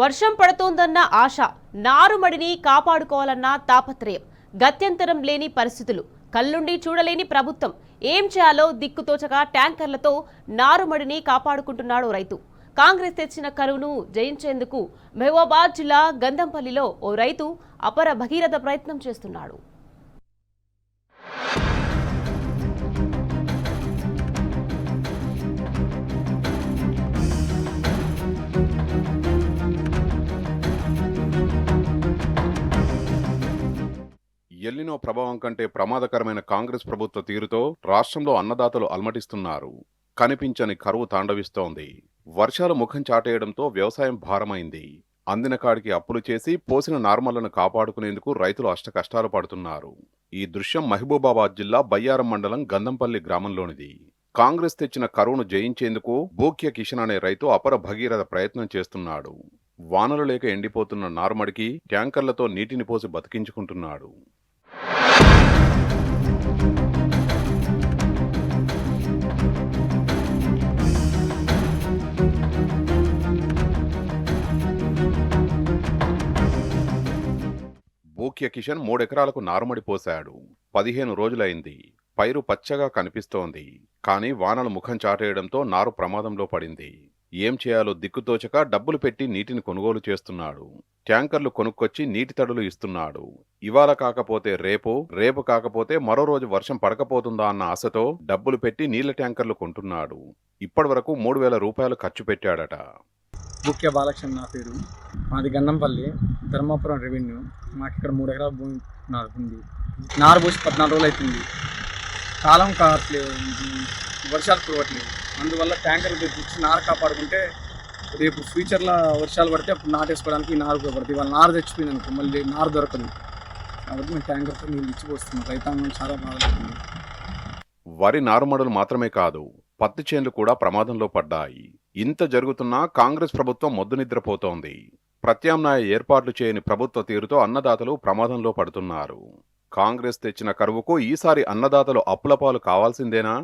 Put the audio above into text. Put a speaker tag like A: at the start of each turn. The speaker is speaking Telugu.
A: వర్షం పడుతోందన్న ఆశ, నారుమడిని కాపాడుకోవాలన్న తాపత్రయం, గత్యంతరం లేని పరిస్థితులు, కళ్ళుండి చూడలేని ప్రభుత్వం. ఏం చేయాలో దిక్కుతోచగా ట్యాంకర్లతో నారుమడిని కాపాడుకుంటున్నాడు రైతు. కాంగ్రెస్ తెచ్చిన కరువును జయించేందుకు మహబూబాబాద్ జిల్లా గంధంపల్లిలో ఓ రైతు అపర భగీరథ ప్రయత్నం చేస్తున్నాడు.
B: ఎల్లినో ప్రభావం కంటే ప్రమాదకరమైన కాంగ్రెస్ ప్రభుత్వ తీరుతో రాష్ట్రంలో అన్నదాతలు అలమటిస్తున్నారు. కనిపించని కరువు తాండవిస్తోంది. వర్షాలు ముఖం చాటేయడంతో వ్యవసాయం భారమైంది. అందిన కాడికి అప్పులు చేసి పోసిన నార్మళ్లను కాపాడుకునేందుకు రైతులు అష్టకష్టాలు పడుతున్నారు. ఈ దృశ్యం మహబూబాబాద్ జిల్లా బయ్యారం మండలం గంధంపల్లి గ్రామంలోనిది. కాంగ్రెస్ తెచ్చిన కరువును జయించేందుకు బూక్య కిషన్ అనే రైతు అపర భగీరథ ప్రయత్నం చేస్తున్నాడు. వానలు లేక ఎండిపోతున్న నారుమడికి ట్యాంకర్లతో నీటిని పోసి బతికించుకుంటున్నాడు. బూక్య కిషన్ 3 ఎకరాలకు నారుమడి పోశాడు. 15 రోజులైంది. పైరు పచ్చగా కనిపిస్తోంది. కానీ వానలు ముఖం చాటేయడంతో నారు ప్రమాదంలో పడింది. ఏం చేయాలో దిక్కుతోచక డబ్బులు పెట్టి నీటిని కొనుగోలు చేస్తున్నాడు. ట్యాంకర్లు కొనుక్కొచ్చి నీటి తడులు ఇస్తున్నాడు. ఇవాళ కాకపోతే రేపు, రేపు కాకపోతే మరో రోజు వర్షం పడకపోతుందా అన్న ఆశతో డబ్బులు పెట్టి నీళ్ల ట్యాంకర్లు కొంటున్నాడు. ఇప్పటి వరకు 3,000 రూపాయలు ఖర్చు పెట్టాడట.
C: బుక్య బాలకృష్ణ నా పేరు. మాది గంధంపల్లి, ధర్మాపురం రెవెన్యూ. మాకు ఇక్కడ 3 ఎకరాల భూమి ఉంది. నారు పోసి 14 రోజులు అవుతుంది. కాలం కావట్లేదు, వర్షాలు కురవట్లేదు. అందువల్ల ట్యాంకర్లు తెచ్చి నారు కాపాడుకుంటే రేపు ఫ్యూచర్లో వర్షాలు పడితే అప్పుడు నాటేసుకోవడానికి ఈ నారు ఉపయోగపడుతుంది. ఇవాళ నారు తెచ్చిపోయింది అనుకో, మళ్ళీ నారు దొరకదు. కాబట్టి మేము ట్యాంకర్తో నీళ్ళు ఇచ్చిపోస్తున్నాం. రైతాంగం చాలా బాధపడుతుంది.
B: వరి నారుమడులు మాత్రమే కాదు, పత్తి చేన్లు కూడా ప్రమాదంలో పడ్డాయి. ఇంత జరుగుతున్నా కాంగ్రెస్ ప్రభుత్వం మొద్దు నిద్రపోతోంది. ప్రత్యామ్నాయ ఏర్పాట్లు చేయని ప్రభుత్వ తీరుతో అన్నదాతలు ప్రమాదంలో పడుతున్నారు. కాంగ్రెస్ తెచ్చిన కరువుకు ఈసారి అన్నదాతలు అప్పులపాలు కావాల్సిందేనా?